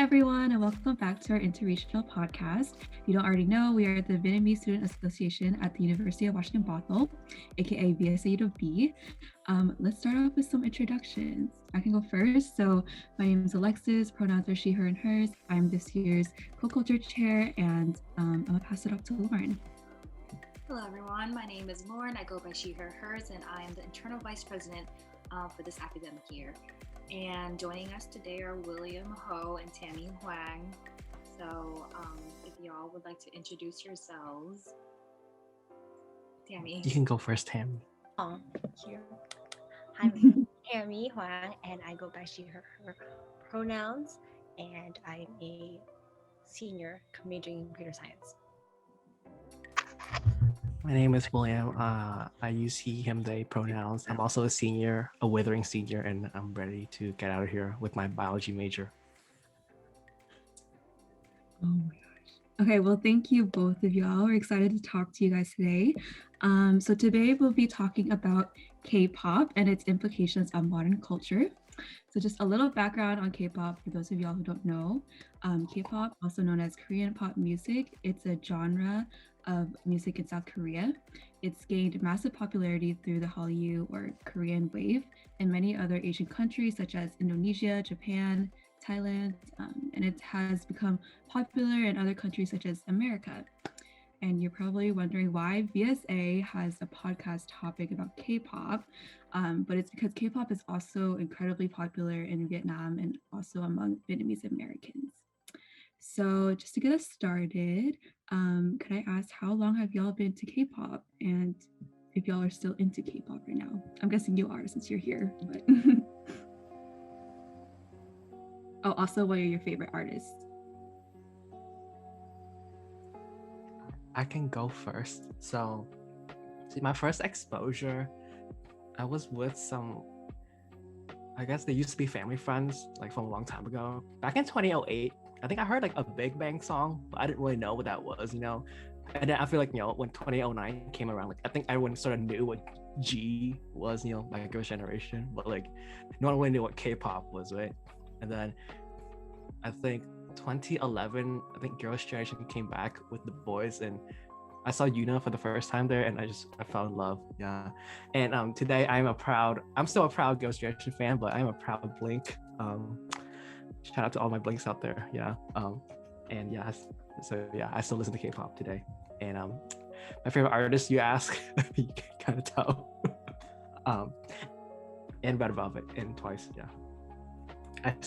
everyone, and welcome back to our interregional podcast. If you don't already know, we are the Vietnamese Student Association at the University of Washington Bothell, aka VSA UWB. Let's start off with some introductions. I can go first. So my name is Alexis, pronouns are she, her, and hers. I'm this year's co-culture chair, and I'm gonna pass it off to Lauren. Hello everyone, my name is Lauren. I go by she, her, hers, and I am the internal vice president for this academic year. And joining us today are William, Ho, and Tammy Hoang. So if y'all would like to introduce yourselves. Tammy. You can go first, Tammy. Here. I'm Tammy Hoang, and I go by she, her pronouns, and I'm a senior majoring in computer science. My name is William. I use he, him, they pronouns. I'm also a senior, a withering senior, and I'm ready to get out of here with my biology major. Oh my gosh. Okay, well, thank you both of y'all. We're excited to talk to you guys today. So today we'll be talking about K-pop and its implications on modern culture. So just a little background on K-pop for those of y'all who don't know. K-pop, also known as Korean pop music, it's a genre of music in South Korea. It's gained massive popularity through the Hallyu or Korean wave in many other Asian countries such as Indonesia, Japan, Thailand, and it has become popular in other countries such as America. And you're probably wondering why VSA has a podcast topic about K-pop, but it's because K-pop is also incredibly popular in Vietnam and also among Vietnamese Americans. So just to get us started, could I ask how long have y'all been to K-pop, and if y'all are still into K-pop right now? I'm guessing you are since you're here. But oh, also, what are your favorite artists? I can go first. So, see, my first exposure, I was with some, I guess they used to be family friends, like from a long time ago. Back in 2008, I think I heard like a Big Bang song, but I didn't really know what that was, you know? And then I feel like, when 2009 came around, like I think everyone sort of knew what G was, like Girls' Generation, but like no one really knew what K-pop was, right? And then I think 2011, I think Girls' Generation came back with the boys, and I saw Yuna for the first time there, and I fell in love, yeah. And today I'm still a proud Girls' Generation fan, but I'm a proud Blink. Shout out to all my Blinks out there, yeah. And yeah, so yeah, I still listen to K-pop today. And my favorite artist, you ask, you can kind of tell. And Red Velvet, and Twice, yeah.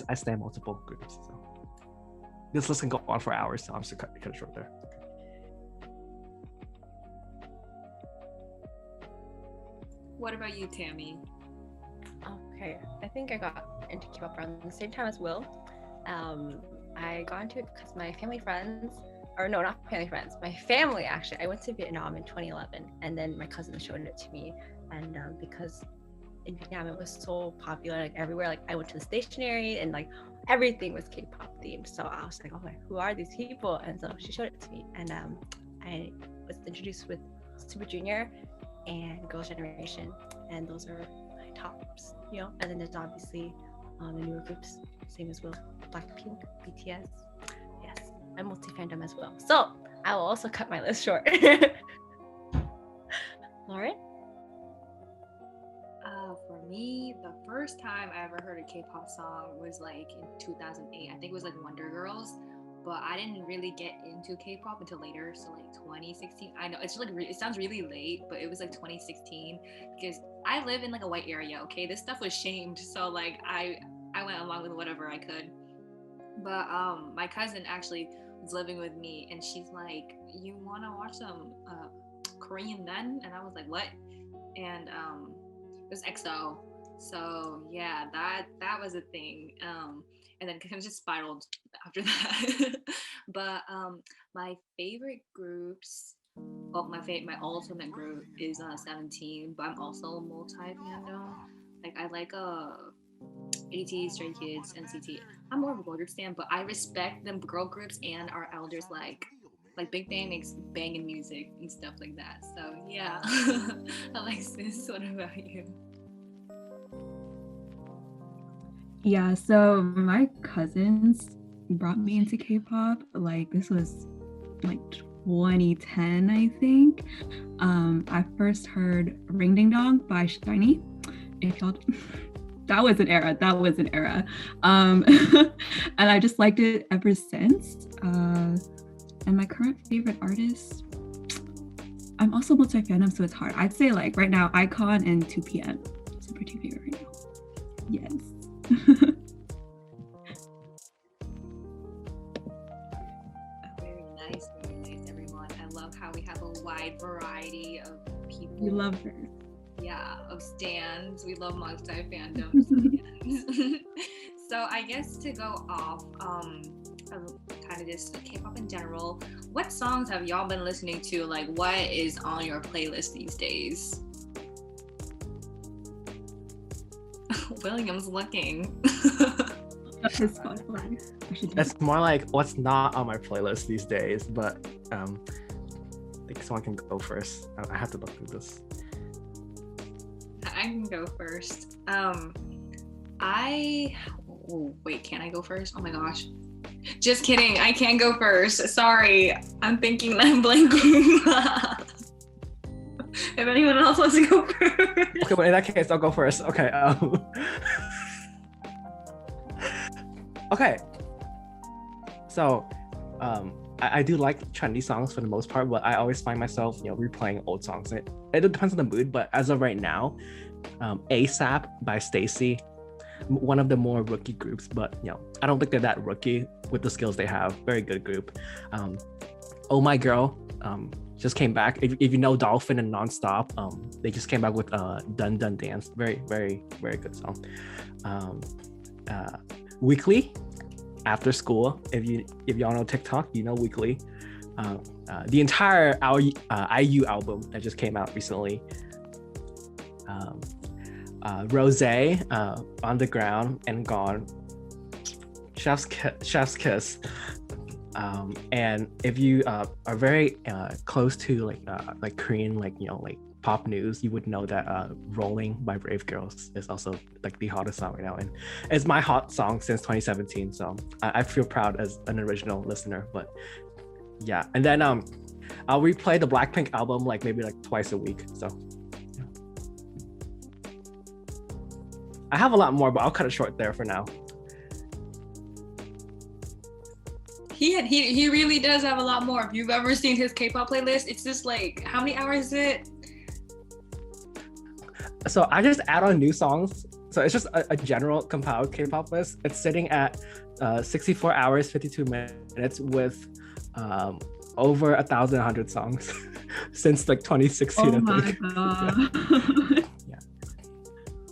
I stand multiple groups, so this list can go on for hours, so I'm just gonna cut it short there. What about you, Tammy? Okay, I think I got into K-pop around the same time as Will. I got into it because my family friends, or no, not family friends, my family actually, I went to Vietnam in 2011, and then my cousin showed it to me, and because in Vietnam it was so popular, like everywhere, like I went to the stationery and like everything was K-pop themed, so I was like, oh, who are these people? And so she showed it to me, and I was introduced with Super Junior and Girls' Generation, and those are my tops, and then there's obviously the newer groups, same as Will, Blackpink, BTS. Yes, I'm multi-fandom as well, so I will also cut my list short. Lauren? For me, the first time I ever heard a K-pop song was like in 2008. I think it was like Wonder Girls, but I didn't really get into K-pop until later, so like 2016. I know it's like it sounds really late, but it was like 2016 because I live in like a white area. Okay, this stuff was shamed, so like I went along with whatever I could. But my cousin actually was living with me, and she's like, "You want to watch some Korean then?" And I was like, "What?" And it was EXO. So yeah, that was a thing. And then kind of just spiraled after that. But my favorite groups, well, my ultimate group is 17, but I'm also multi-fandom. Like I like AT, Stray Kids, NCT. I'm more of a boy group stan, but I respect them girl groups and our elders like Big Bang makes banging music and stuff like that. So yeah. Alexis, what about you? Yeah, so my cousins brought me into K-pop. Like this was like 2010, I think. I first heard Ring Ding Dong by Shiny. If y'all, that was an era. And I just liked it ever since. And my current favorite artist, I'm also multi-fandom, so it's hard. I'd say like right now, iKON and 2PM. Super two favorite right now. Yes. Very nice, everyone. I love how we have a wide variety of people. We love her. Yeah, of stans. We love multi-fandoms. So I guess to go off, kind of just K-pop in general, what songs have y'all been listening to? Like, what is on your playlist these days? William's looking. It's more like what's not on my playlist these days, but I think someone can go first. I have to look through this. I can go first. Wait, can I go first? Oh my gosh. Just kidding. I can't go first. Sorry. I'm thinking that I'm blanking. If anyone else wants to go first. Okay, well, in that case, I'll go first. Okay. Okay. So, I do like trendy songs for the most part, but I always find myself, replaying old songs. It depends on the mood, but as of right now, ASAP by Stacy, one of the more rookie groups, but I don't think they're that rookie with the skills they have. Very good group. Oh My Girl just came back. If you know Dolphin and Nonstop, they just came back with Dun Dun Dance. Very, very, very good song. Weekly, After School. If y'all know TikTok, you know Weekly. The entire IU album that just came out recently. Rosé, On the Ground and Gone, Chef's Kiss, and if you are very close to like Korean like pop news, you would know that Rolling by Brave Girls is also like the hottest song right now, and it's my hot song since 2017, so I feel proud as an original listener. But yeah, and then I'll replay the Blackpink album maybe twice a week, so I have a lot more, but I'll cut it short there for now. He really does have a lot more. If you've ever seen his K-pop playlist, it's just how many hours is it? So I just add on new songs. So it's just a general compiled K-pop list. It's sitting at 64 hours, 52 minutes with over 1,100 songs since 2016. Oh my god. Yeah.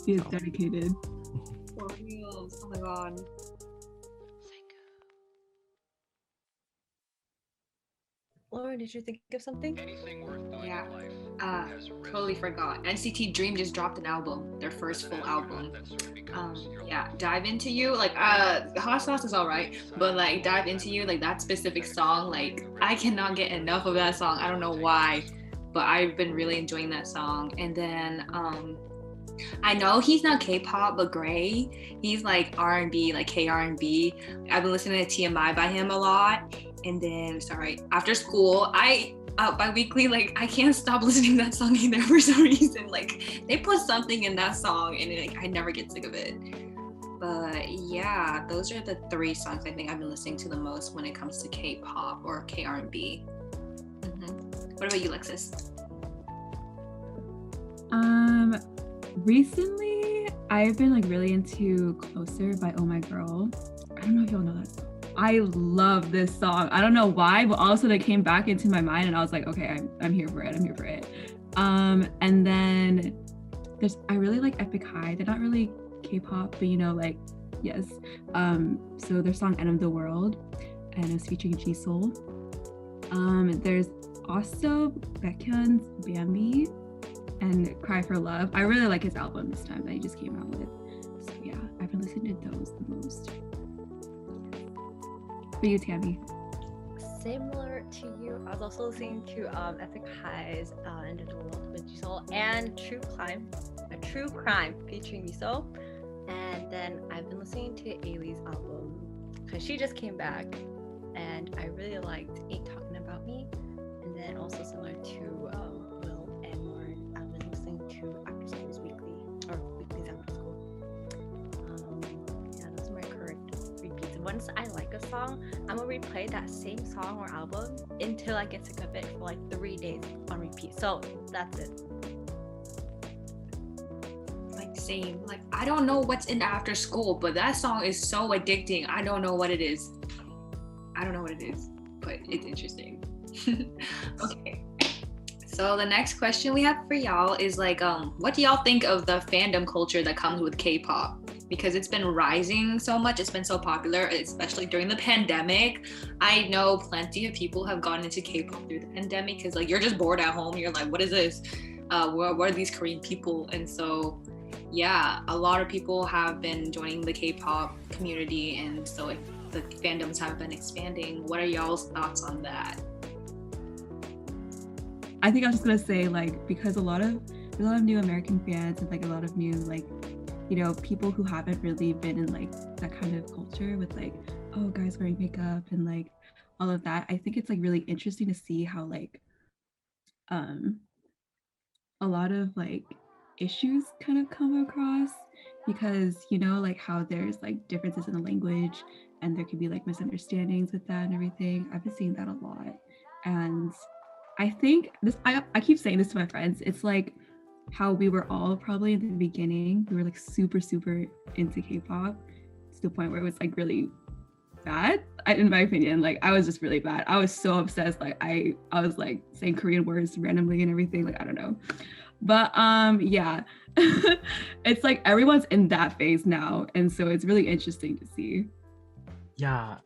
He is dedicated. For reals. Oh my god. Lauren, did you think of something? Yeah. Totally forgot. NCT Dream just dropped an album, their first full album. Yeah, Dive Into You. Hot Sauce is alright, but Dive Into You, that specific song, I cannot get enough of that song. I don't know why, but I've been really enjoying that song. And then I know he's not K-pop, but Gray, he's R&B, K-R&B. I've been listening to TMI by him a lot. And then, After School, by Weekly, I can't stop listening to that song either for some reason. They put something in that song and I never get sick of it. But yeah, those are the three songs I think I've been listening to the most when it comes to K-pop or K-R&B. What about you, Lexus? Recently, I've been really into Closer by Oh My Girl. I don't know if y'all know that song. I love this song. I don't know why, but all of a sudden it came back into my mind and I was like, okay, I'm here for it. And then I really like Epic High. They're not really K-pop, but yes. So their song End of the World, and it's featuring Jisoo. There's also Baekhyun's Bambi and Cry for Love. I really like his album this time that he just came out with. So yeah, I've been listening to those the most. For you, Tammy? Similar to you, I was also listening to Epic High's End of the World with Jisoo and True Crime featuring Jisoo. And then I've been listening to Ailey's album because she just came back, and I really liked Ain't Talking About Me. And then also similar to Will and Lauren, I've been listening to After School's Weekly, or Weekly's After School. Yeah, those are my current repeats. And once I like a song, I'm gonna replay that same song or album until I get sick of it for like 3 days on repeat. So that's it. Like same. Like I don't know what's in After School, but that song is so addicting. I don't know what it is. But it's interesting. Okay. So the next question we have for y'all is like, what do y'all think of the fandom culture that comes with K-pop? Because it's been rising so much, it's been so popular, especially during the pandemic. I know plenty of people have gone into K-pop through the pandemic because like you're just bored at home. You're like, what is this? What are these Korean people? And so, yeah, a lot of people have been joining the K-pop community, and so the fandoms have been expanding. What are y'all's thoughts on that? I think I was just gonna say, like, because there's a lot of new American fans and like a lot of new, like, you know, people who haven't really been in like that kind of culture with like, oh, guys wearing makeup and like all of that. I think it's like really interesting to see how like a lot of like issues kind of come across, because, you know, like how there's like differences in the language and there could be like misunderstandings with that and everything. I've been seeing that a lot. And I think this, I keep saying this to my friends, it's like how we were all probably in the beginning, we were like super into K-pop to the point where it was like really bad, in my opinion. Like I was just really bad. I was so obsessed. Like I was like saying Korean words randomly and everything. Like I don't know, but yeah, it's like everyone's in that phase now, and so it's really interesting to see. Yeah,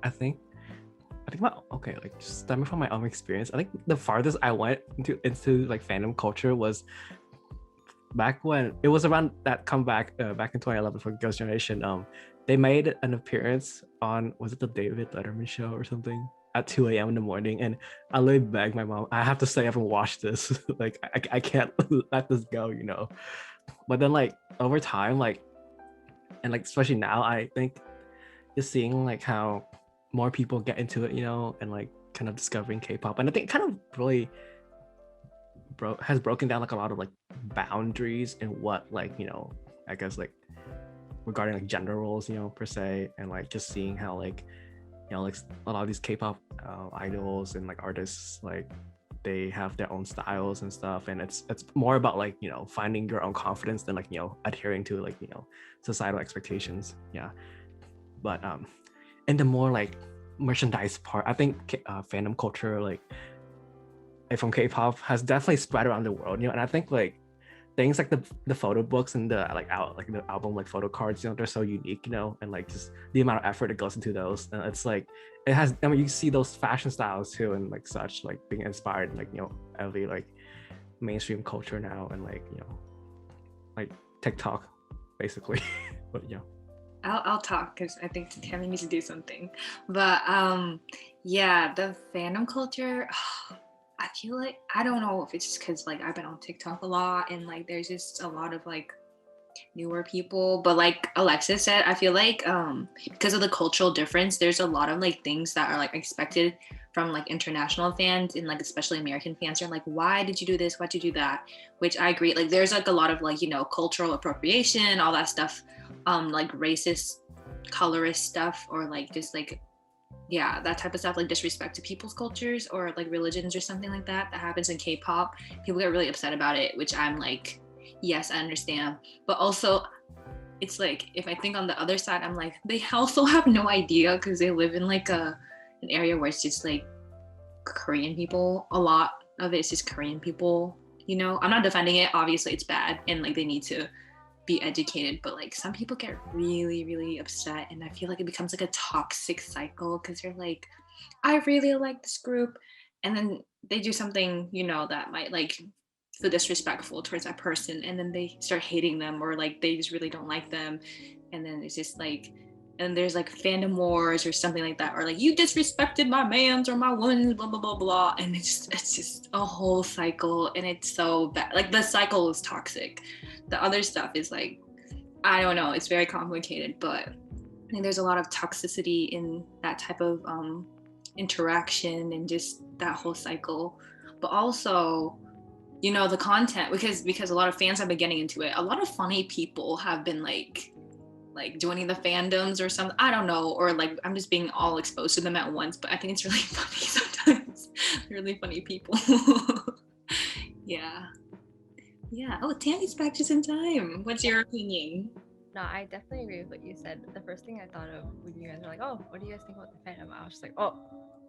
I think like just stemming from my own experience, I think the farthest I went into like fandom culture was back when it was around that comeback back in 2011 for Girls' Generation. They made an appearance on, was it the David Letterman show or something, at 2 a.m. in the morning, and I literally begged my mom, I have to stay up and watch this. Like I can't let this go, you know. But then like over time, like, and like especially now, I think just seeing like how more people get into it, you know, and like kind of discovering K-pop, and I think it kind of really has broken down like a lot of like boundaries in what, like, you know, I guess like regarding like gender roles, you know, per se, and like just seeing how like, you know, like a lot of these K-pop idols and like artists, like they have their own styles and stuff, and it's more about like, you know, finding your own confidence than like, you know, adhering to like, you know, societal expectations. Yeah. But in the more like merchandise part, I think fandom culture like from K-pop has definitely spread around the world, you know, and I think like things like the photo books and the the album like photo cards, you know, they're so unique, you know, and like just the amount of effort that goes into those, and it's like it has, I mean, you see those fashion styles too, and like such, like being inspired like, you know, every like mainstream culture now, and like, you know, like TikTok basically. But yeah, I'll talk because I think Tammy needs to do something. But yeah, the fandom culture, I feel like, I don't know if it's just because like I've been on TikTok a lot, and like there's just a lot of like newer people, but like Alexis said, I feel like because of the cultural difference, there's a lot of like things that are like expected from like international fans, and like especially American fans are like, why did you do this, why'd you do that? Which I agree, like there's like a lot of like, you know, cultural appropriation, all that stuff, like racist, colorist stuff, or like just like, yeah, that type of stuff, like disrespect to people's cultures or like religions or something like that happens in K-pop. People get really upset about it, which I'm like, yes, I understand. But also it's like, if I think on the other side, I'm like, they also have no idea because they live in like an area where it's just like Korean people. A lot of it's just Korean people, you know. I'm not defending it, obviously it's bad and like they need to be educated, but like some people get really upset, and I feel like it becomes like a toxic cycle because you're like, I really like this group, and then they do something, you know, that might like feel disrespectful towards that person, and then they start hating them, or like they just really don't like them, and then it's just like, and there's like fandom wars or something like that, or like, you disrespected my mans or my women's, blah blah blah blah, and it's just a whole cycle, and it's so bad. Like the cycle is toxic. The other stuff is like, I don't know, it's very complicated, but I think there's a lot of toxicity in that type of interaction and just that whole cycle. But also, you know, the content, because a lot of fans have been getting into it. A lot of funny people have been like joining the fandoms or something. I don't know, or like I'm just being all exposed to them at once. But I think it's really funny sometimes. Really funny people. Yeah. Oh, Tammy's back just in time. What's your opinion? No, I definitely agree with what you said. The first thing I thought of when you guys were like, "Oh, what do you guys think about the fandom?" I was just like, "Oh,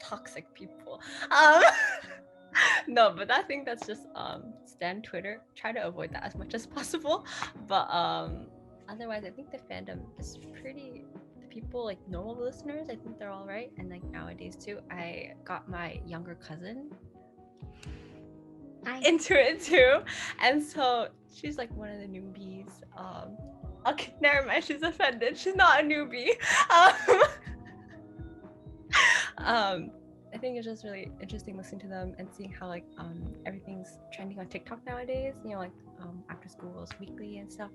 toxic people." No, but I think that's just stan Twitter. Try to avoid that as much as possible. But otherwise, I think the fandom is pretty. The people, like normal listeners, I think they're all right. And like nowadays too, I got my younger cousin into it too, and so she's like one of the newbies. Okay, never mind. She's offended. She's not a newbie. I think it's just really interesting listening to them and seeing how like everything's trending on TikTok nowadays. You know, like after schools weekly and stuff.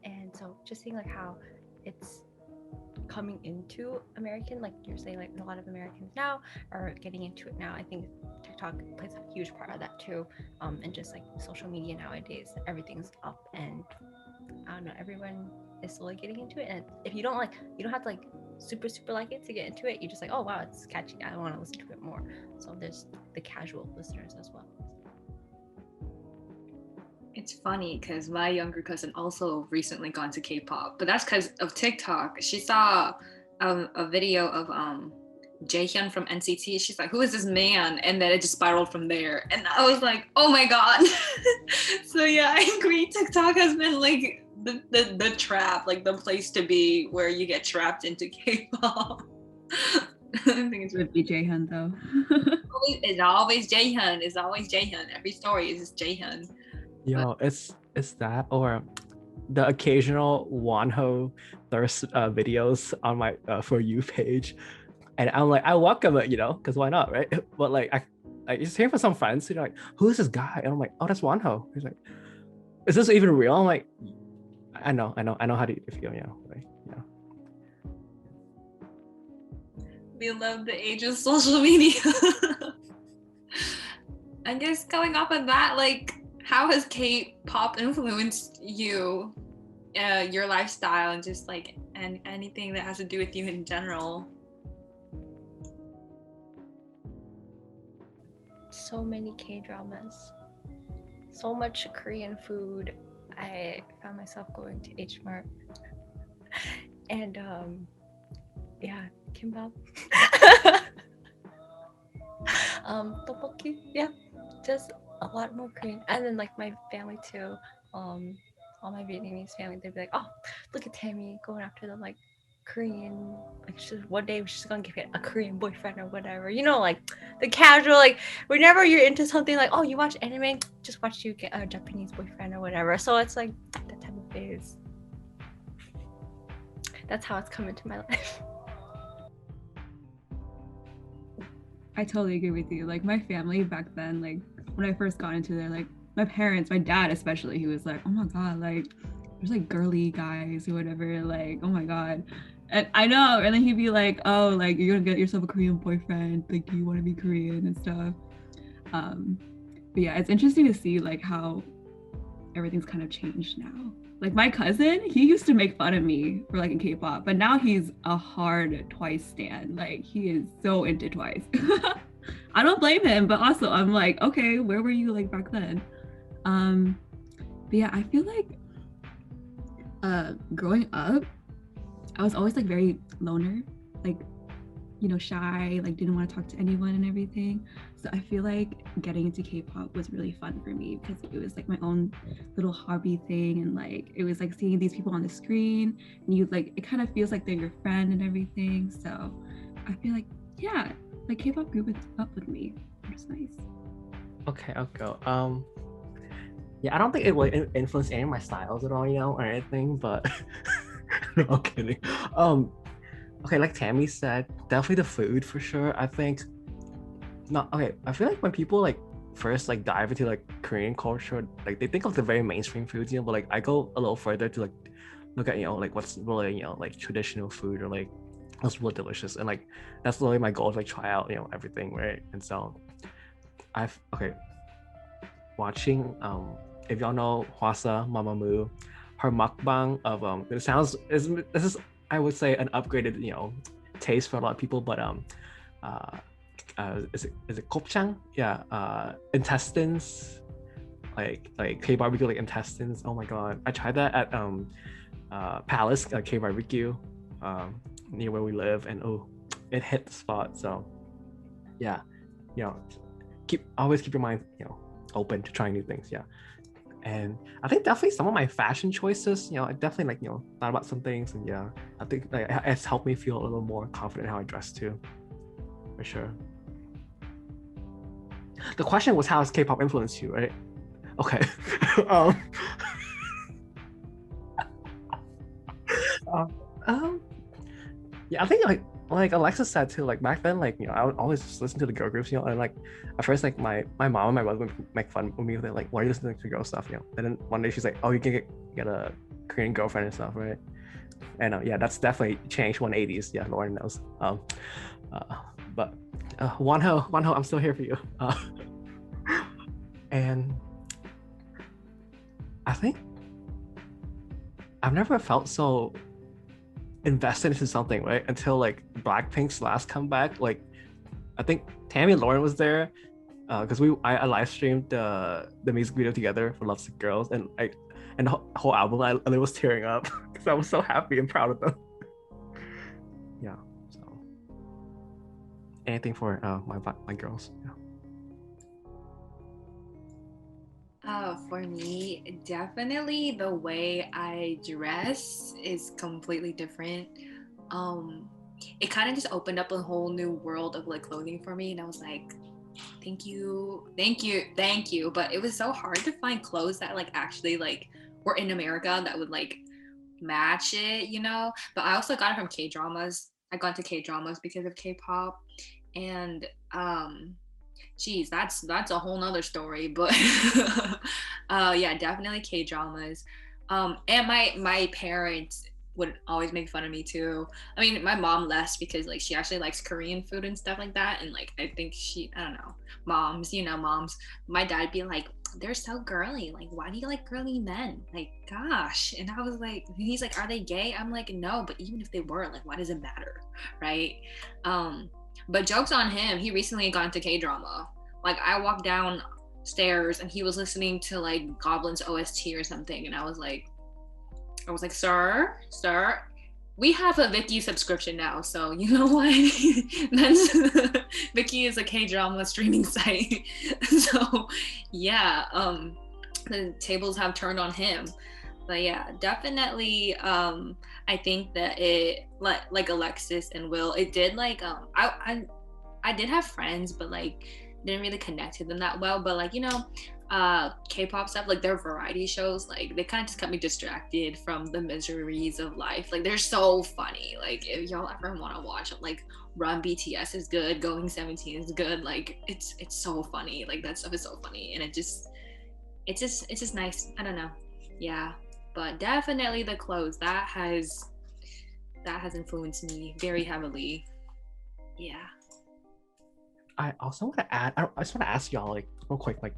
And so just seeing like how it's coming into American, like you're saying, like a lot of Americans now are getting into it now. I think TikTok plays a huge part of that too, and just like social media nowadays, everything's up, and I don't know, everyone is slowly getting into it. And if you don't have to like super like it to get into it. You just like, oh wow, it's catchy, I want to listen to it more. So there's the casual listeners as well. It's funny because my younger cousin also recently gone to K-pop, but that's because of TikTok. She saw a video of Jaehyun from NCT. She's like, who is this man? And then it just spiraled from there. And I was like, oh my God. So yeah, I agree. TikTok has been like the trap, like the place to be where you get trapped into K-pop. I think it's would be Jaehyun though. It's always Jaehyun. It's always Jaehyun. Every story is Jaehyun. Yo, it's that or the occasional Wonho thirst videos on my For You page, and I'm like, I welcome it, you know, because why not, right? But like I just hear from some friends who are like, who is this guy? And I'm like, oh, that's Wonho. He's like, is this even real? I'm like, I know how to feel, you know, right? Yeah. We love the age of social media. I guess going off of that, like, how has K-pop influenced you, your lifestyle, and just like anything that has to do with you in general? So many K-dramas, so much Korean food. I found myself going to H Mart and yeah, Kimbap, tteokbokki, yeah, just a lot more Korean. And then like my family too, all my Vietnamese family, they'd be like, oh, look at Tammy going after the like Korean, like one day she's gonna get a Korean boyfriend or whatever, you know, like the casual, like whenever you're into something, like, oh, you watch anime, just watch you get a Japanese boyfriend or whatever. So it's like that type of phase. That's how it's come into my life. I totally agree with you. Like my family back then, like when I first got into there, like my parents, my dad especially, he was like, oh my God, like there's like girly guys or whatever, like, oh my God. And I know, and then he'd be like, oh, like you're gonna get yourself a Korean boyfriend, like do you want to be Korean and stuff. But yeah, it's interesting to see like how everything's kind of changed now. Like my cousin, he used to make fun of me for like in K-pop, but now he's a hard Twice stan. Like he is so into Twice. I don't blame him, but also I'm like, okay, where were you like back then? But yeah, I feel like growing up, I was always like very loner, like, you know, shy, like didn't want to talk to anyone and everything. So I feel like getting into K-pop was really fun for me because it was like my own little hobby thing, and like it was like seeing these people on the screen and you like, it kind of feels like they're your friend and everything. So I feel like, yeah, like K-pop grew up with me. It's nice. Okay, I'll go. Yeah, I don't think it will influence any of my styles at all, you know, or anything, but no, I'm kidding. Okay, like Tammy said, definitely the food for sure. I think I feel like when people like first like dive into like Korean culture, like they think of the very mainstream foods, you know, but like I go a little further to like look at like what's really like traditional food or like what's really delicious, and like that's really my goal, to like try out everything, right? And so watching if y'all know Hwasa Mamamoo, her mukbang of this is I would say an upgraded taste for a lot of people, but is it kopchang? Yeah, intestines, like K barbecue, like intestines. Oh my god, I tried that at Palace K barbecue near where we live, and it hit the spot. So yeah, always keep your mind open to trying new things. Yeah. And I think definitely some of my fashion choices, I definitely like thought about some things, and yeah, I think like it's helped me feel a little more confident in how I dress too, for sure. The question was, how has K-pop influenced you, right? Okay. Yeah, I think like Alexa said too, like back then, like I would always just listen to the girl groups, and like at first, like my mom and my brother would make fun of me. They're like, why are you listening to girl stuff, and then one day she's like, oh, you can get a Korean girlfriend and stuff, right? And yeah, that's definitely changed 180s. Yeah, Lauren knows. But Wonho, I'm still here for you. And I think I've never felt so invested into something, right, until like Blackpink's last comeback. Like I think Tammy and Lauren was there because I live streamed the music video together for Lovesick Girls, and the whole album I was tearing up because I was so happy and proud of them. Yeah, so anything for my girls. Yeah. For me, definitely the way I dress is completely different. It kind of just opened up a whole new world of like clothing for me, and I was like, thank you. But it was so hard to find clothes that like actually like were in America that would like match it, But I also got it from K-dramas. I got into K-dramas because of K-pop, and geez, that's a whole nother story, but yeah, definitely K-dramas. And my parents would always make fun of me too. I mean, my mom less, because like she actually likes Korean food and stuff like that, and like I think I don't know, moms. My dad be like, they're so girly, like why do you like girly men, like gosh. And I was like, he's like, are they gay? I'm like, no, but even if they were, like why does it matter, right? But joke's on him, he recently got into K-drama. Like I walked downstairs and he was listening to like Goblin's OST or something, and I was like, sir, we have a Viki subscription now, so you know what? That's Viki is a K-drama streaming site. So yeah, the tables have turned on him. But yeah, definitely I think that it like Alexis and Will, it did like I did have friends, but like didn't really connect to them that well. But like K-pop stuff, like their variety shows, like they kind of just got me distracted from the miseries of life. Like they're so funny. Like if y'all ever want to watch, like Run BTS is good, Going 17 is good. Like it's so funny. Like that stuff is so funny, and it's just nice. I don't know. Yeah, but definitely the clothes that has influenced me very heavily. Yeah. I also want to add, I just want to ask y'all like real quick, like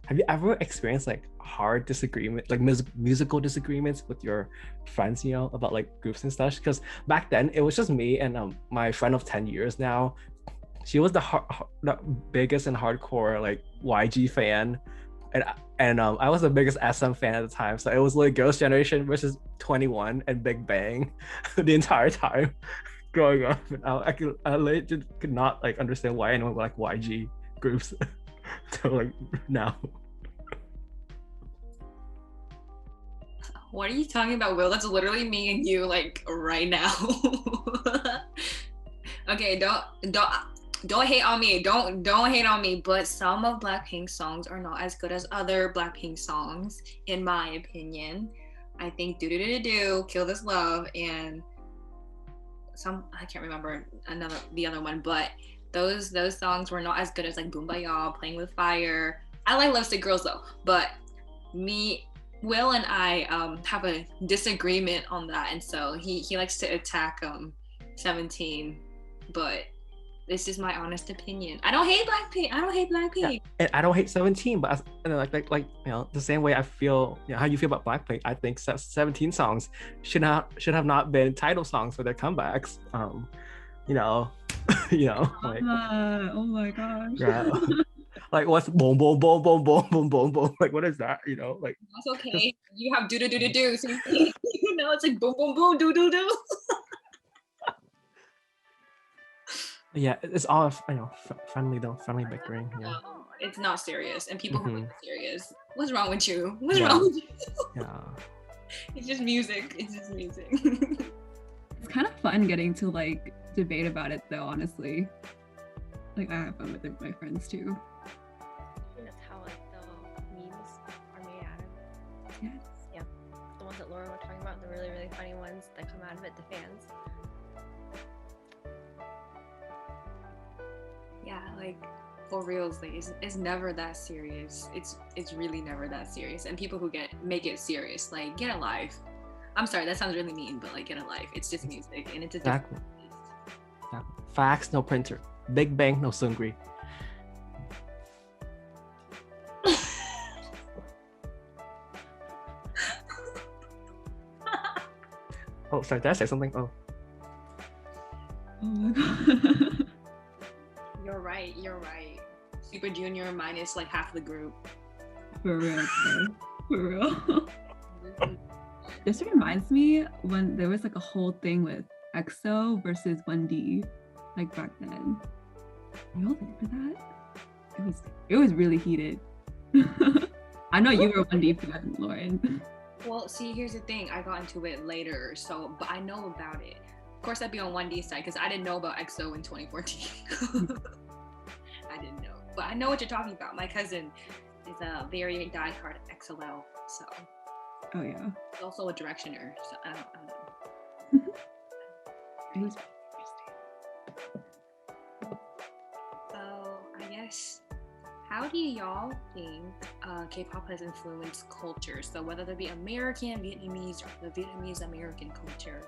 have you ever experienced like hard disagreement, like musical disagreements with your friends, about like groups and stuff? Because back then it was just me and my friend of 10 years now. She was the biggest and hardcore like YG fan, and I was the biggest SM fan at the time. So it was like Girls' Generation versus 21 and Big Bang the entire time growing up. And I legit could not like understand why anyone would like YG groups. So like now. What are you talking about, Will? That's literally me and you like right now. Okay, don't hate on me. Don't hate on me. But some of Blackpink's songs are not as good as other Blackpink songs, in my opinion. I think Do Do Do Do, Kill This Love, and I can't remember the other one, but those songs were not as good as like Boombayah, Playing with Fire. I like Lovesick Girls though, but me Will and I have a disagreement on that, and so he likes to attack 17, but this is my honest opinion. I don't hate Blackpink. Yeah. And I don't hate 17, but like the same way I feel, how you feel about Blackpink, I think 17 songs should have not been title songs for their comebacks. Like, oh my gosh. yeah. Like what's boom boom boom boom boom boom boom boom, like what is that, like that's okay. You have do so it's like boom boom boom do. Yeah, it's all friendly bickering. Yeah. It's not serious, and people who are serious, what's wrong with you? Yeah. It's just music. It's kind of fun getting to like debate about it though, honestly. Like I have fun with it with my friends too. I think that's how like the memes are made out of it. Yes. Yeah. The ones that Laura was talking about, the really, really funny ones that come out of it, the fans. Yeah, like for reals, like it's never that serious. It's really never that serious. And people who make it serious, like get a life. I'm sorry, that sounds really mean, but like get a life. It's just music, and it's a different taste. Fax, no printer. Big Bang, no Sungri. Oh, sorry, did I say something? Oh my god. You're right. Super Junior minus like half the group. For real. This reminds me when there was like a whole thing with EXO versus 1D, like back then. You all remember that? It was really heated. I know you were a 1D fan, Lauren. Well, see, here's the thing. I got into it later, but I know about it. Of course, I'd be on 1D side because I didn't know about EXO in 2014. I didn't know, but I know what you're talking about. My cousin is a very diehard XLL, so. Oh yeah. He's also a directioner, so I don't know. It was So I guess, how do y'all think K-pop has influenced culture? So whether it be American, Vietnamese, or the Vietnamese American culture.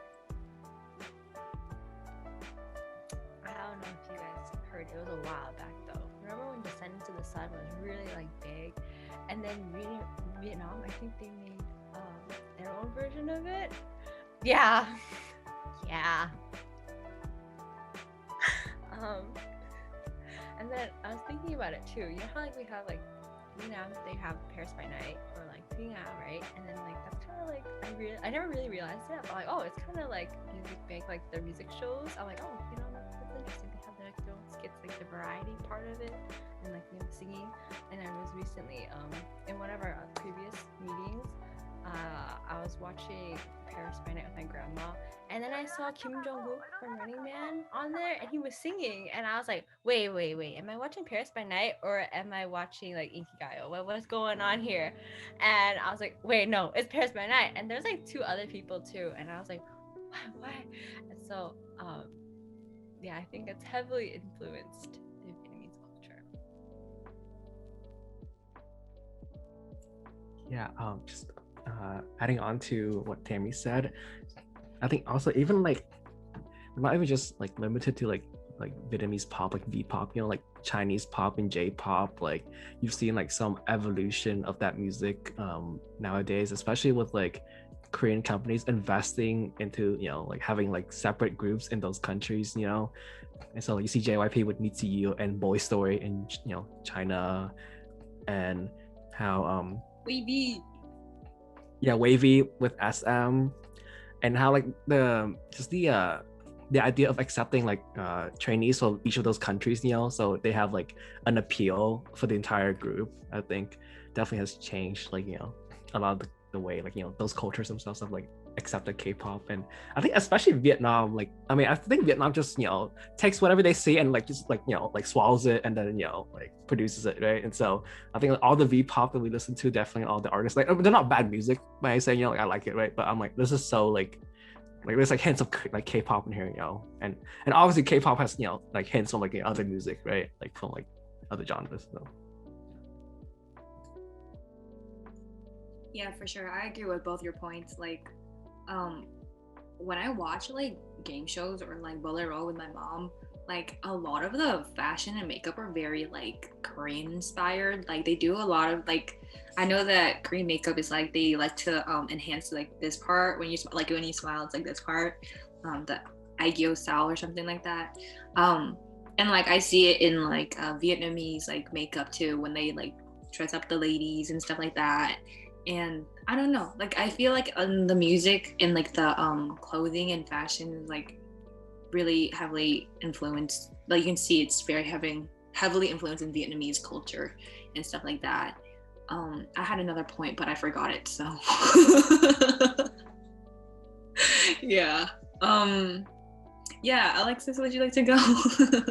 I don't know if you guys heard, it was a while back though. Remember when Descent into the Sun was really like big, and then Vietnam, I think they made their own version of it. Yeah. And then I was thinking about it too. You know how like we have like Vietnam, they have Paris by Night or like Vietnam, right? And then like that's kind of like I never really realized it, but like it's kind of like Music Bank, like their music shows. I'm like that's interesting. They have like their own skits, like the variety part of it, and like singing. And I was recently in one of our previous meetings, I was watching Paris by Night with my grandma, and then I saw Kim Jong-wook from Running Man on there, and he was singing, and I was like, wait, am I watching Paris by Night, or am I watching like Inkigayo? What's going on here? And I was like, wait, no, it's Paris by Night, and there's like two other people too, and I was like, why? And so, yeah, I think it's heavily influenced the Vietnamese culture. yeah, just adding on to what Tammy said, I think also even like not even just like limited to like Vietnamese pop, like V-pop, like Chinese pop and J-pop, like you've seen like some evolution of that music nowadays, especially with like Korean companies investing into like having like separate groups in those countries, and so like, you see JYP with Meet You and Boy Story in China, and how WayV. Yeah, WayV with SM, and how like the idea of accepting like trainees from each of those countries, so they have like an appeal for the entire group, I think definitely has changed like a lot of the way like those cultures themselves have like accepted K-pop. And I think especially Vietnam, like I think Vietnam just takes whatever they see and like just like like swallows it and then like produces it, right? And so I think like, all the V-pop that we listen to, definitely all the artists, like they're not bad music by saying like I like it, right? But I'm like, this is so like there's like hints of like K-pop in here, and obviously K-pop has like hints from like other music, right? Like from like other genres. So Yeah, for sure. I agree with both your points. Like, when I watch like game shows or like Bullet Roll with my mom, like a lot of the fashion and makeup are very like Korean inspired. Like they do a lot of like, I know that Korean makeup is like they like to enhance like this part when you like when you smile, it's like this part, the Aegyo style or something like that. And like I see it in like Vietnamese like makeup too when they like dress up the ladies and stuff like that. And I don't know, like I feel like the music and like the clothing and fashion is like really heavily influenced. Like you can see it's very heavily influenced in Vietnamese culture and stuff like that. I had another point but I forgot it, so yeah. Yeah, Alexis, would you like to go? I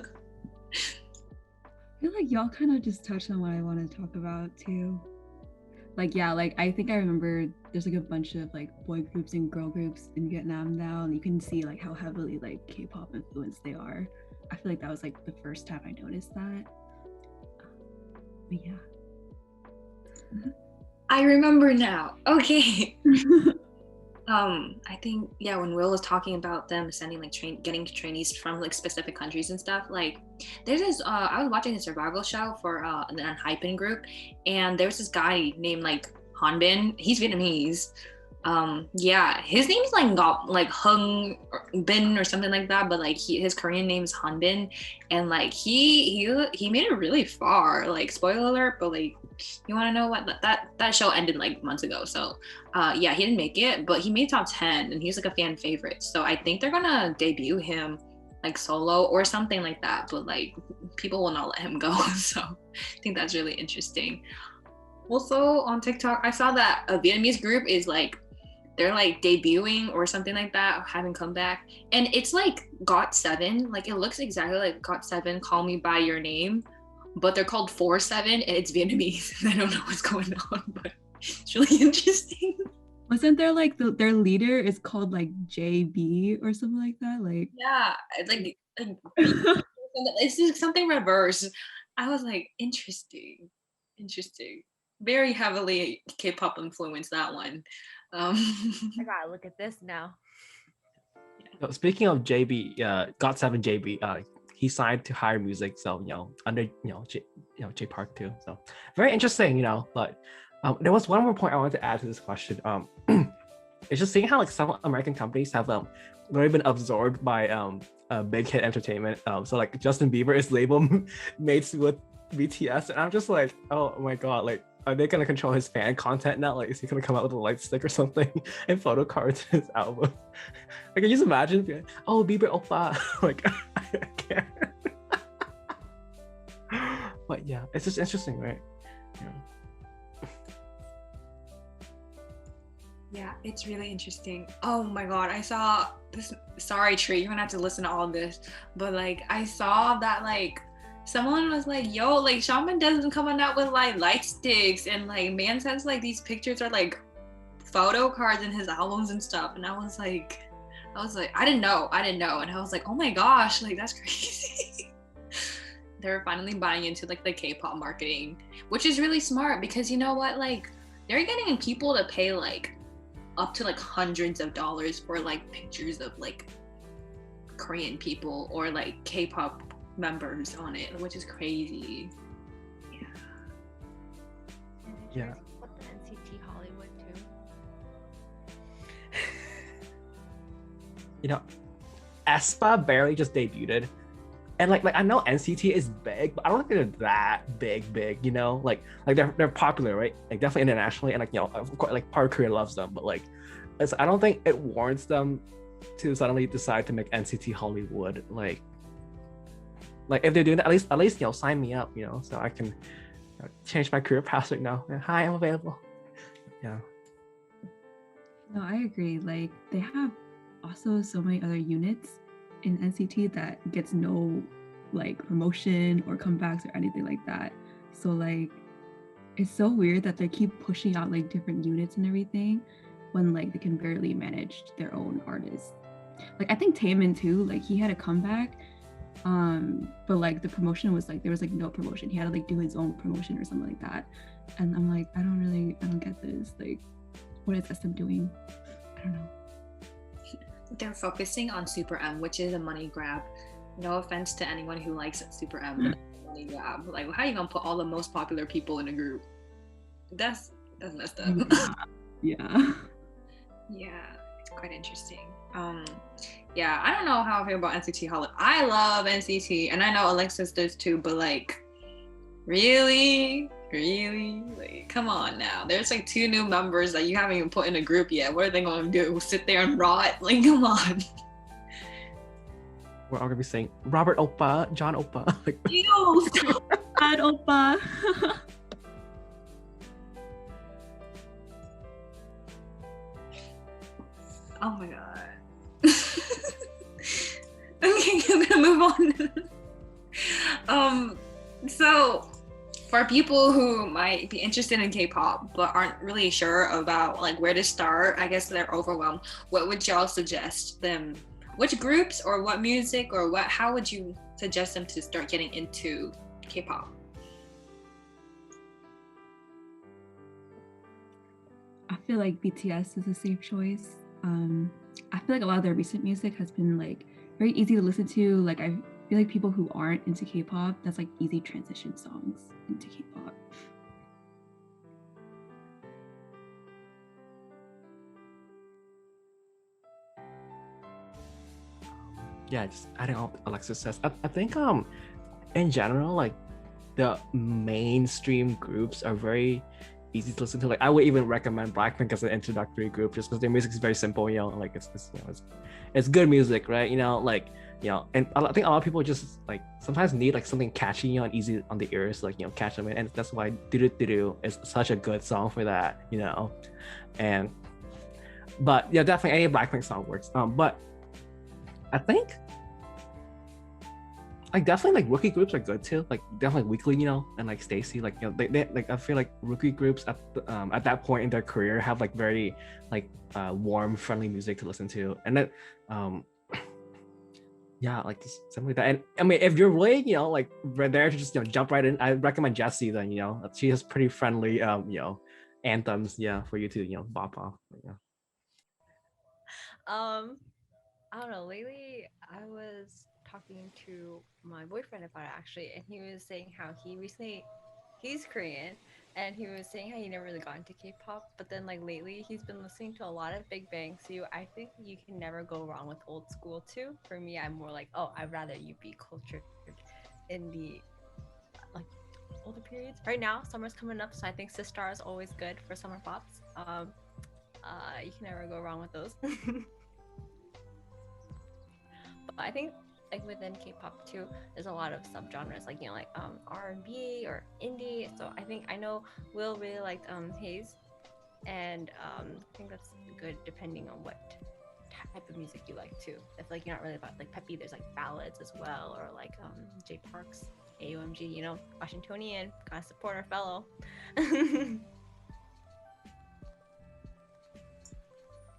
feel like y'all kind of just touched on what I want to talk about too. Like, yeah, like I think I remember there's like a bunch of like boy groups and girl groups in Vietnam now, and you can see like how heavily like K-pop influenced they are. I feel like that was like the first time I noticed that. But yeah. I remember now. Okay. I think, yeah, when Will was talking about them sending like getting trainees from like specific countries and stuff, like there's this I was watching a survival show for an Hypen group, and there's this guy named like Hanbin. He's Vietnamese. Yeah, his name's like Hung Bin or something like that, but like his Korean name is Hanbin, and like he made it really far. Like spoiler alert, but like you want to know what that show ended like months ago. So yeah, he didn't make it, but he made top 10 and he's like a fan favorite. So I think they're gonna debut him like solo or something like that, but like people will not let him go. So I think that's really interesting. Also on TikTok, I saw that a Vietnamese group is like they're like debuting or something like that, having come back, and it's like GOT7. Like it looks exactly like GOT7, Call Me By Your Name, but they're called 4-7 and it's Vietnamese. I don't know what's going on, but it's really interesting. Wasn't there like their leader is called like JB or something like that? Like yeah, like it's just something reverse. I was like, interesting. Very heavily K-pop influenced, that one. I gotta look at this now. So speaking of JB, GOT7 JB, he signed to Higher Music, so under J Park too. So very interesting, But there was one more point I wanted to add to this question. It's just seeing how like some American companies have already been absorbed by Big Hit Entertainment. So like Justin Bieber is label mates with BTS, and I'm just like, oh my god, like are they gonna control his fan content now? Like is he gonna come out with a light stick or something and photo cards in his album? Like can you just imagine being, oh Bieber oppa, like I can't. But yeah, it's just interesting, right? Yeah, it's really interesting. Oh my god, I saw this. Sorry, Tree, you're gonna have to listen to all of this. But like, I saw that like someone was like, "Yo, like Shawn Mendes isn't coming out with like light sticks," and like man says like these pictures are like photo cards in his albums and stuff. And I was like, I didn't know, and I was like, oh my gosh, like that's crazy. They're finally buying into like the K-pop marketing, which is really smart because you know what, like they're getting people to pay like up to like hundreds of dollars for like pictures of like Korean people or like K-pop members on it, which is crazy. Yeah. What the NCT Hollywood too? aespa barely just debuted, and like I know NCT is big, but I don't think they're that big, like they're popular, right? Like definitely internationally, and like of course, like part of Korea loves them, but like I don't think it warrants them to suddenly decide to make NCT Hollywood. Like if they're doing that, at least sign me up, so I can change my career path right now. Hi, I'm available. Yeah. No, I agree. Like they have also so many other units in NCT that gets no like promotion or comebacks or anything like that. So like it's so weird that they keep pushing out like different units and everything when like they can barely manage their own artists. Like I think Taemin too, like he had a comeback, but like the promotion was like there was like no promotion. He had to like do his own promotion or something like that. and I'm like, I don't get this. Like, what is SM doing? I don't know. They're focusing on Super M, which is a money grab. No offense to anyone who likes Super M, but it's a money grab. Like, how are you gonna put all the most popular people in a group? That's messed up. Yeah. Yeah, it's quite interesting. Yeah, I don't know how I feel about NCT Hollywood. I love NCT, and I know Alexis does too, but like, really? Like, come on now. There's like 2 new members that you haven't even put in a group yet. What are they gonna do? Sit there and rot? Like, come on. We're all gonna be saying Robert Oppa, John Oppa. Ew. Bad oppa. Oh my god. Okay, I'm gonna move on. So for people who might be interested in K-pop but aren't really sure about like where to start, I guess they're overwhelmed. What would y'all suggest them? Which groups or what music or how would you suggest them to start getting into K-pop? I feel like BTS is a safe choice. I feel like a lot of their recent music has been like very easy to listen to. Like, I feel like people who aren't into K-pop, that's like easy transition songs into K-pop. Yeah, just adding on what Alexis says. I think in general, like the mainstream groups are very easy to listen to. Like, I would even recommend Blackpink as an introductory group just because their music is very simple, you know, like it's good music, right? You know, like, you know, and I think a lot of people just like sometimes need like something catchy, you know, and easy on the ears, like, you know, catch them in, and that's why Do Do Do is such a good song for that, you know. But yeah, definitely any Blackpink song works. But I think like definitely like rookie groups are good too. Like definitely Weekly, you know, and like Stacy, like, you know, they like, I feel like rookie groups at that point in their career have like very like warm, friendly music to listen to, and then yeah, like just something like that. And I mean, if you're really, you know, like right there to just, you know, jump right in, I recommend Jessie. Then, you know, she has pretty friendly you know, anthems, yeah, for you to, you know, bop off. Yeah. I don't know. Lately, I was talking to my boyfriend about it actually, and he was saying how he's Korean, and he was saying how he never really got into K-pop, but then like lately he's been listening to a lot of Big Bang. So I think you can never go wrong with old school too. For me, I'm more like, oh, I'd rather you be cultured in the like older periods. Right now, summer's coming up, so I think Sistar is always good for summer pops. You can never go wrong with those. But I think like within K-pop too, there's a lot of subgenres, like, you know, like R&B or indie. So I know Will really liked Haze, and I think that's good depending on what type of music you like too. I feel like you're not really about like peppy. There's like ballads as well, or like J Park's AUMG. You know, Washingtonian, gotta support our fellow.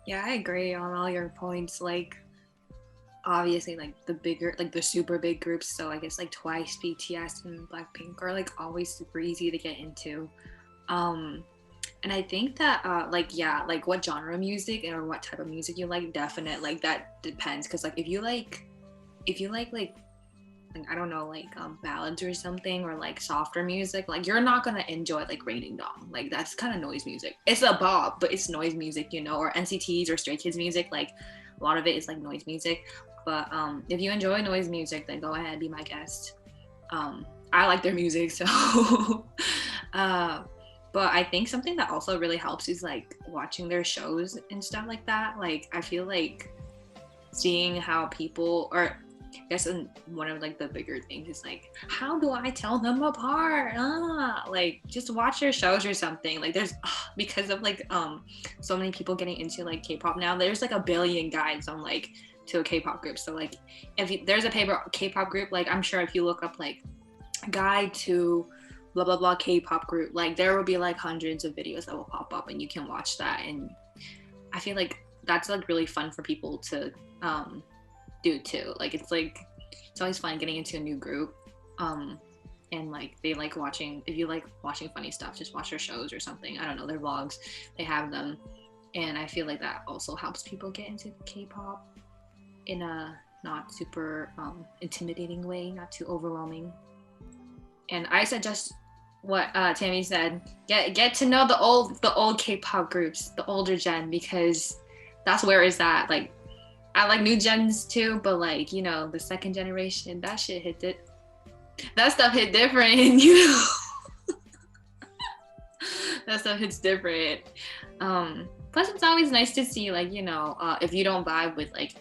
Yeah, I agree on all your points. Like, obviously, like the bigger, like the super big groups, so I guess like Twice, BTS, and Blackpink are like always super easy to get into. And I think that like, yeah, like what genre music or what type of music you like, definite, like that depends, because like if you like I don't know, like ballads or something, or like softer music, like you're not gonna enjoy like Raining Dawn. Like that's kind of noise music. It's a bop, but it's noise music, you know, or NCT's or Stray Kids music, like a lot of it is like noise music. But if you enjoy noise music, then go ahead, be my guest. I like their music, so but I think something that also really helps is like watching their shows and stuff like that. Like I feel like seeing how people, or I guess one of like the bigger things is like, how do I tell them apart? Like just watch their shows or something. Like there's because of like so many people getting into like K-pop now, there's like a billion guides on like to a K-pop group. So like if there's a K-pop group, like I'm sure if you look up like guide to blah blah blah K-pop group, like there will be like hundreds of videos that will pop up and you can watch that. And I feel like that's like really fun for people to do too. Like it's always fun getting into a new group. and like they like watching, if you like watching funny stuff, just watch their shows or something. I don't know, their vlogs, they have them. And I feel like that also helps people get into K-pop in a not super intimidating way, not too overwhelming. And I suggest what Tammy said, get to know the old K-pop groups, the older gen, because that's where it's at. Like, I like new gens too, but like, you know, the second generation, that shit hit it. That stuff hit different, you know. That stuff hits different. Plus, it's always nice to see, like, you know, if you don't vibe with like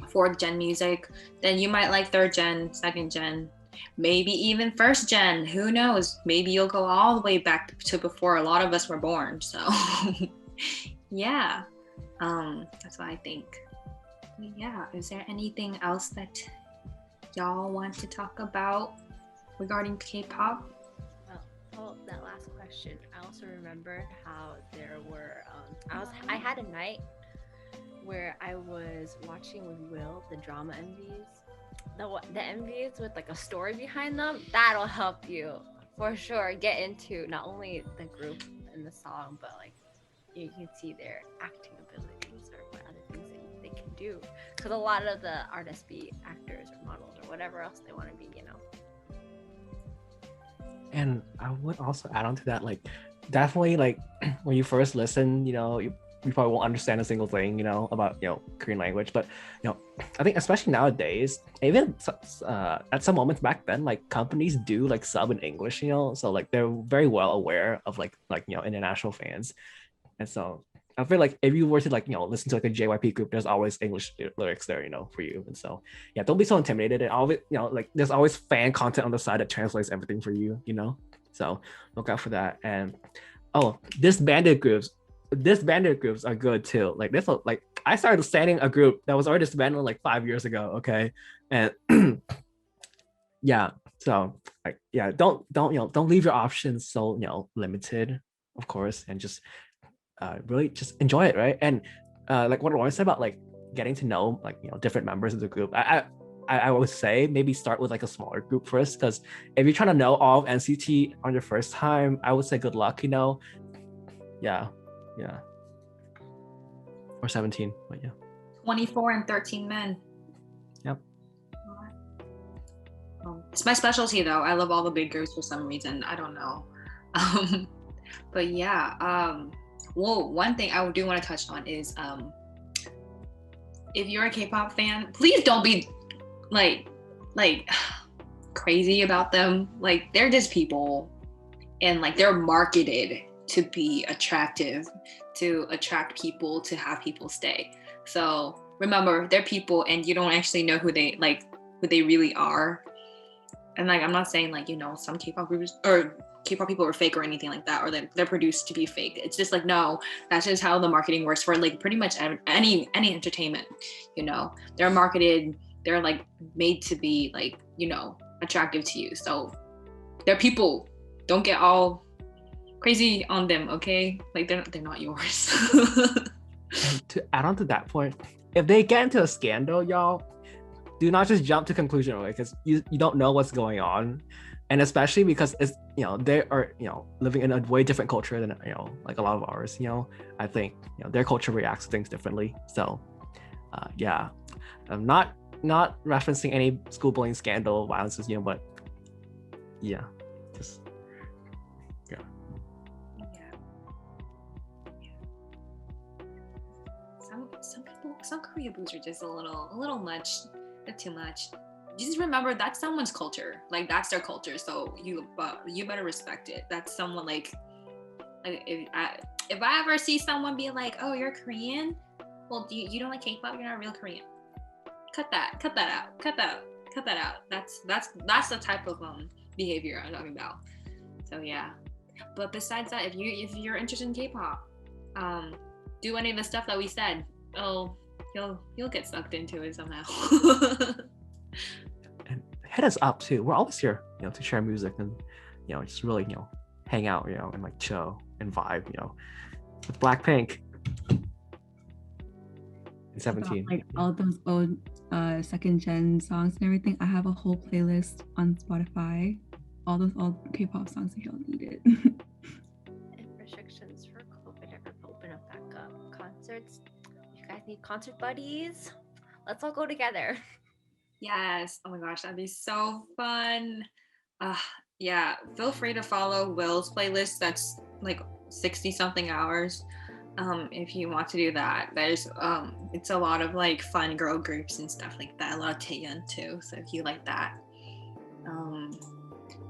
fourth gen music, then you might like third gen, second gen, maybe even first gen. Who knows? Maybe you'll go all the way back to before a lot of us were born. So, yeah, that's what I think. Yeah, is there anything else that y'all want to talk about regarding K-pop? Well, that last question, I also remember how there were I had a night where I was watching with Will the drama MVs, the MVs with like a story behind them. That'll help you for sure get into not only the group and the song, but like you can see their acting abilities or what other things they can do, because a lot of the artists be actors or models or whatever else they want to be, you know. And I would also add on to that, like, definitely, like, when you first listen, you know, you probably won't understand a single thing, you know, about, you know, Korean language. But, you know, I think especially nowadays, even at some moments back then, like, companies do like sub in English, you know, so like they're very well aware of like you know, international fans. And so I feel like if you were to like, you know, listen to like a JYP group, there's always English lyrics there, you know, for you. And so, yeah, don't be so intimidated. And always, you know, like there's always fan content on the side that translates everything for you, you know? So look out for that. And disbanded groups are good too. Like this, like I started standing a group that was already disbanded like 5 years ago. Okay. And yeah, so like, yeah, don't, you know, don't leave your options so, you know, limited, of course, and just really just enjoy it, right? And like what I said about like getting to know like, you know, different members of the group, I would say maybe start with like a smaller group first, because if you're trying to know all of NCT on your first time, I would say good luck, you know. Yeah, or 17, but yeah, 24 and 13 men. Yep. It's my specialty though. I love all the big groups for some reason. I don't know. But yeah, well, one thing I do want to touch on is if you're a K-pop fan, please don't be like crazy about them. Like, they're just people, and like they're marketed to be attractive, to attract people, to have people stay. So remember, they're people, and you don't actually know who they really are. And like, I'm not saying like, you know, some K-pop groups or K-pop people are fake or anything like that, or they're produced to be fake. It's just like, no, that's just how the marketing works for like pretty much any entertainment. You know, they're marketed, they're like made to be like, you know, attractive to you. So they're people. Don't get all crazy on them, okay? Like they're not yours. And to add on to that point, if they get into a scandal, y'all, do not just jump to conclusion, right? Because you don't know what's going on. And especially because it's, you know, they are, you know, living in a way different culture than, you know, like a lot of ours, you know. I think, you know, their culture reacts to things differently. So yeah, I'm not referencing any school bullying scandal violences, you know, but yeah, just yeah. Some Korea boos are just a little much, too much. Just remember, that's someone's culture. Like, that's their culture. So you better respect it. That's someone like if I ever see someone be like, oh, you're Korean? Well, you don't like K-pop? You're not real Korean. Cut that out. That's the type of behavior I'm talking about. So yeah. But besides that, if you're interested in K-pop, do any of the stuff that we said. Oh, you'll get sucked into it somehow. And hit us up too. We're always here, you know, to share music and, you know, just really, you know, hang out, you know, and like chill and vibe, you know, with Blackpink and 17. Like all those old second gen songs and everything. I have a whole playlist on Spotify all K-pop songs if y'all need it. If restrictions for COVID ever open up back up, concerts, if you guys need concert buddies, let's all go together. Yes. Oh my gosh, that'd be so fun. Yeah, feel free to follow Will's playlist. That's like 60 something hours. If you want to do that, there's it's a lot of like fun girl groups and stuff like that. A lot of Taeyeon too. So if you like that,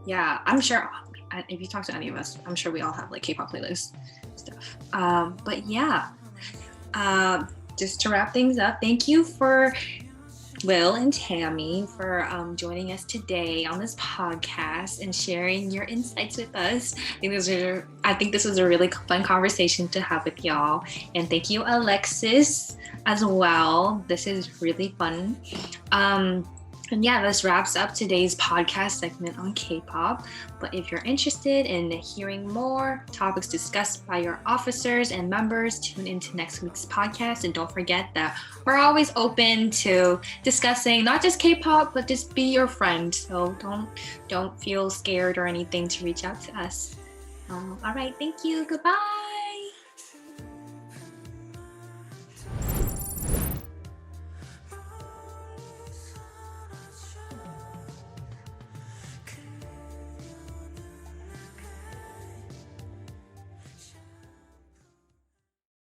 yeah, I'm sure if you talk to any of us, I'm sure we all have like K-pop playlists stuff. But yeah, just to wrap things up, thank you for Will and Tammy for joining us today on this podcast and sharing your insights with us. I think this was a really fun conversation to have with y'all. And thank you, Alexis, as well. This is really fun. And yeah, this wraps up today's podcast segment on K-pop. But if you're interested in hearing more topics discussed by your officers and members, tune into next week's podcast. And don't forget that we're always open to discussing not just K-pop, but just be your friend. So don't feel scared or anything to reach out to us. All right, thank you. Goodbye.